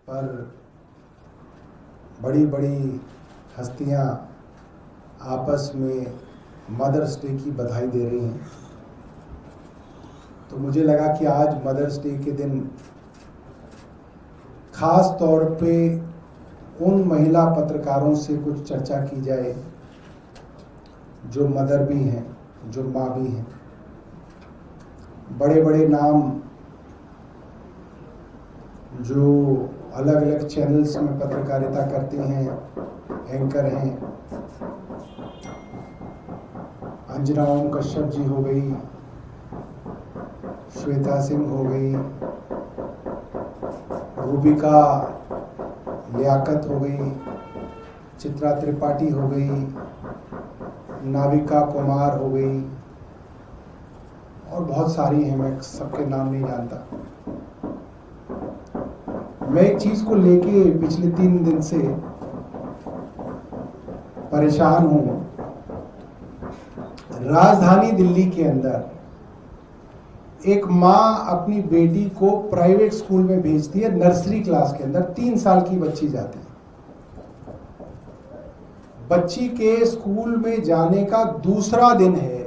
पर बड़ी बड़ी हस्तियां आपस में मदर्स डे की बधाई दे रही हैं। तो मुझे लगा कि आज मदर्स डे के दिन खास तौर पे उन महिला पत्रकारों से कुछ चर्चा की जाए जो मदर भी हैं, जो माँ भी हैं। बड़े बड़े नाम जो अलग अलग चैनल्स में पत्रकारिता करती हैं, एंकर हैं। अंजना ओम कश्यप जी हो गई, श्वेता सिंह हो गई, रूबिका लियाकत हो गई, चित्रा त्रिपाठी हो गई, नाविका कुमार हो गई और बहुत सारी हैं, मैं सबके नाम नहीं जानता। मैं एक चीज को लेके पिछले 3 दिन से परेशान हूं। राजधानी दिल्ली के अंदर एक माँ अपनी बेटी को प्राइवेट स्कूल में भेजती है, नर्सरी क्लास के अंदर 3 साल की बच्ची जाती है। बच्ची के स्कूल में जाने का दूसरा दिन है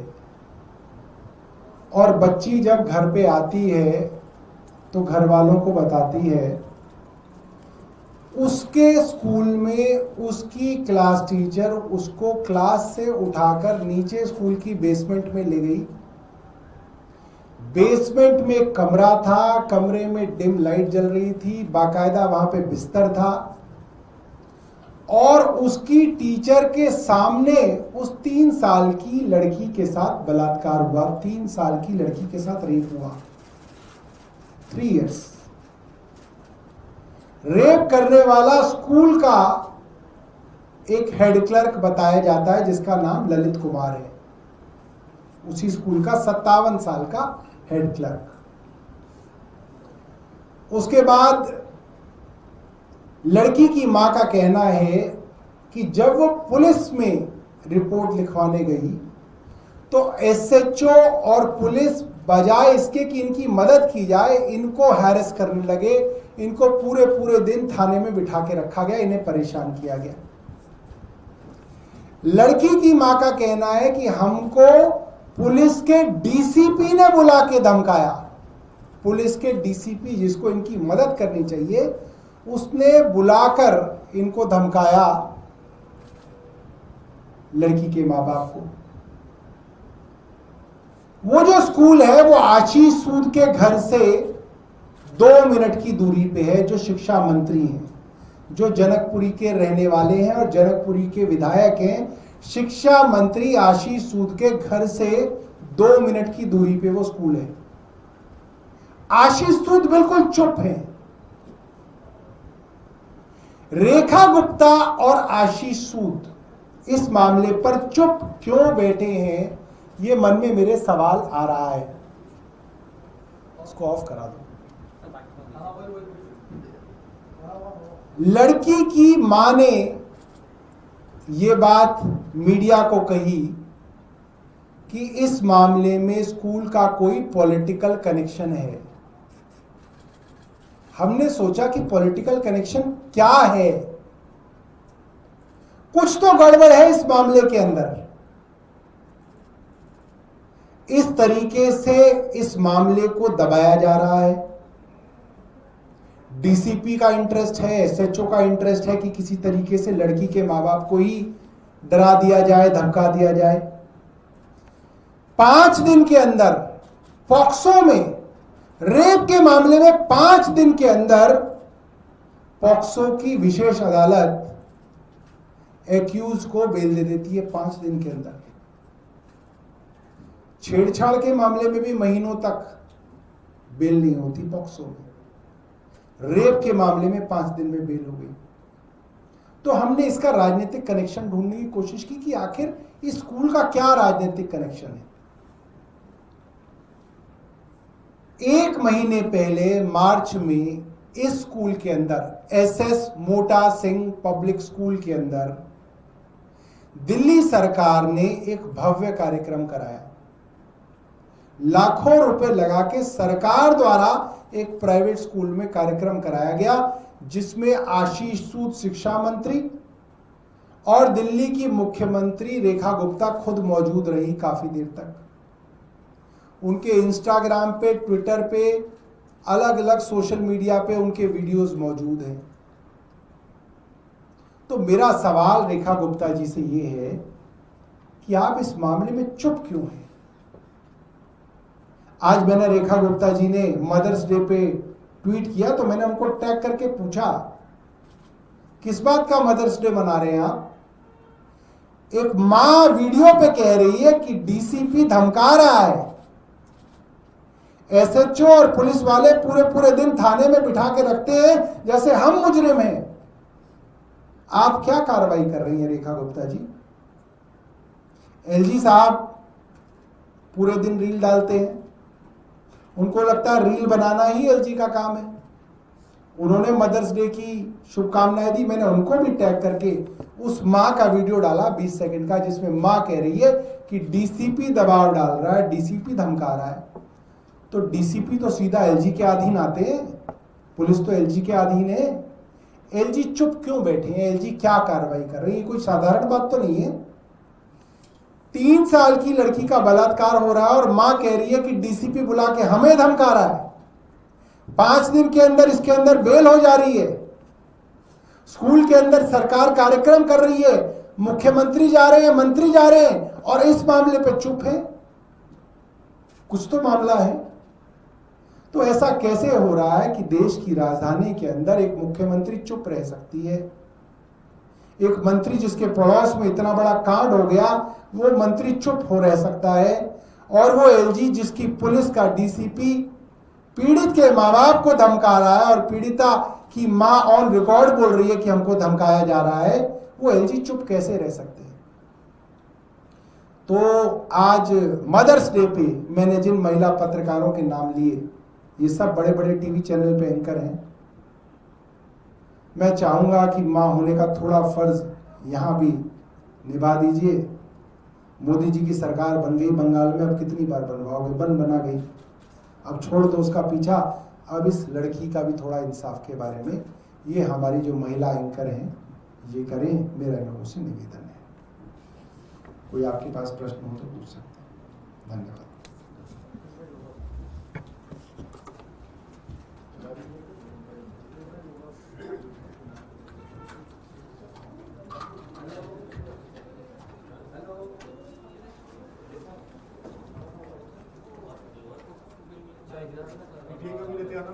और बच्ची जब घर पे आती है तो घर वालों को बताती है उसके स्कूल में उसकी क्लास टीचर उसको क्लास से उठाकर नीचे स्कूल की बेसमेंट में ले गई। बेसमेंट में कमरा था, कमरे में डिम लाइट जल रही थी, बाकायदा वहां पे बिस्तर था और उसकी टीचर के सामने उस 3 साल की लड़की के साथ बलात्कार हुआ, 3 साल की लड़की के साथ रेप हुआ। 3 years रेप करने वाला स्कूल का एक हेड क्लर्क बताया जाता है जिसका नाम ललित कुमार है, उसी स्कूल का 57 साल का हेड क्लर्क। उसके बाद लड़की की मां का कहना है कि जब वो पुलिस में रिपोर्ट लिखवाने गई तो एसएचओ और पुलिस बजाय इसके कि इनकी मदद की जाए, इनको हैरेस करने लगे। इनको पूरे दिन थाने में बिठा के रखा गया, इन्हें परेशान किया गया। लड़की की मां का कहना है कि हमको पुलिस के डीसीपी ने बुला के धमकाया। पुलिस के डीसीपी जिसको इनकी मदद करनी चाहिए, उसने बुलाकर इनको धमकाया लड़की के मां बाप को। वो जो स्कूल है वो आशीष सूद के घर से 2 मिनट की दूरी पे है, जो शिक्षा मंत्री हैं, जो जनकपुरी के रहने वाले हैं और जनकपुरी के विधायक हैं। शिक्षा मंत्री आशीष सूद के घर से 2 मिनट की दूरी पे वो स्कूल है। आशीष सूद बिल्कुल चुप है। रेखा गुप्ता और आशीष सूद इस मामले पर चुप क्यों बैठे हैं, ये मन में मेरे सवाल आ रहा है। उसको ऑफ करा दो। लड़की की मां ने ये बात मीडिया को कही कि इस मामले में स्कूल का कोई पॉलिटिकल कनेक्शन है। हमने सोचा कि पॉलिटिकल कनेक्शन क्या है, कुछ तो गड़बड़ है इस मामले के अंदर। इस तरीके से इस मामले को दबाया जा रहा है। डीसीपी का इंटरेस्ट है, एसएचओ का इंटरेस्ट है कि किसी तरीके से लड़की के मां बाप को ही डरा दिया जाए, धमका दिया जाए। 5 दिन के अंदर पॉक्सो में, रेप के मामले में 5 दिन के अंदर पॉक्सो की विशेष अदालत एक्यूज को बेल दे देती है। 5 दिन के अंदर। छेड़छाड़ के मामले में भी महीनों तक बेल नहीं होती पॉक्सो में। रेप के मामले में 5 दिन में बेल हो गई। तो हमने इसका राजनीतिक कनेक्शन ढूंढने की कोशिश की कि आखिर इस स्कूल का क्या राजनीतिक कनेक्शन है। 1 महीने पहले मार्च में इस स्कूल के अंदर, एसएस मोटा सिंह पब्लिक स्कूल के अंदर, दिल्ली सरकार ने एक भव्य कार्यक्रम कराया। लाखों रुपए लगा के सरकार द्वारा एक प्राइवेट स्कूल में कार्यक्रम कराया गया जिसमें आशीष सूद शिक्षा मंत्री और दिल्ली की मुख्यमंत्री रेखा गुप्ता खुद मौजूद रही काफी देर तक। उनके इंस्टाग्राम पे, ट्विटर पे, अलग अलग सोशल मीडिया पे उनके वीडियोस मौजूद हैं। तो मेरा सवाल रेखा गुप्ता जी से ये है कि आप इस मामले में चुप क्यों हैं? आज मैंने रेखा गुप्ता जी ने मदर्स डे पे ट्वीट किया तो मैंने उनको टैग करके पूछा, किस बात का मदर्स डे मना रहे हैं आप? एक मां वीडियो पे कह रही है कि डीसीपी धमका रहा है, एसएचओ और पुलिस वाले पूरे पूरे दिन थाने में बिठा के रखते हैं जैसे हम मुजरिम हैं। आप क्या कार्रवाई कर रही हैं रेखा गुप्ता जी? एलजी साहब पूरे दिन रील डालते हैं, उनको लगता है रील बनाना ही एलजी का काम है। उन्होंने मदर्स डे की शुभकामनाएं दी, मैंने उनको भी टैग करके उस मां का वीडियो डाला 20 सेकंड का, जिसमें मां कह रही है कि डीसीपी दबाव डाल रहा है, डीसीपी धमका रहा है। तो डीसीपी तो सीधा एलजी के अधीन आते हैं, पुलिस तो एलजी के अधीन है। एलजी चुप क्यों बैठे हैं? एलजी क्या कार्रवाई कर रही है? कोई साधारण बात तो नहीं है। 3 साल की लड़की का बलात्कार हो रहा है और मां कह रही है कि डीसीपी बुला के हमें धमका रहा है। 5 दिन के अंदर इसके अंदर बेल हो जा रही है। स्कूल के अंदर सरकार कार्यक्रम कर रही है, मुख्यमंत्री जा रहे हैं, मंत्री जा रहे हैं और इस मामले पे चुप है। कुछ तो मामला है। तो ऐसा कैसे हो रहा है कि देश की राजधानी के अंदर एक मुख्यमंत्री चुप रह सकती है? एक मंत्री जिसके पड़ोस में इतना बड़ा कांड हो गया, वो मंत्री चुप हो रह सकता है, और वो एलजी जिसकी पुलिस का डीसीपी पीड़ित के माँ बाप को धमका रहा है और पीड़िता की मां ऑन रिकॉर्ड बोल रही है कि हमको धमकाया जा रहा है, वो एलजी चुप कैसे रह सकते हैं? तो आज मदर्स डे पे मैंने जिन महिला पत्रकारों के नाम लिए, ये सब बड़े बड़े टीवी चैनल पे एंकर हैं। मैं चाहूंगा कि मां होने का थोड़ा फर्ज यहां भी निभा दीजिए। मोदी जी की सरकार बन गई बंगाल में, अब कितनी बार बनवाओगे? बना गई, अब छोड़ दो उसका पीछा। अब इस लड़की का भी थोड़ा इंसाफ के बारे में ये हमारी जो महिला एंकर हैं ये करें, मेरा इन लोगों से निवेदन है। कोई आपके पास प्रश्न हो तो पूछ सकते हैं। धन्यवाद। ठीक है, लेते आना।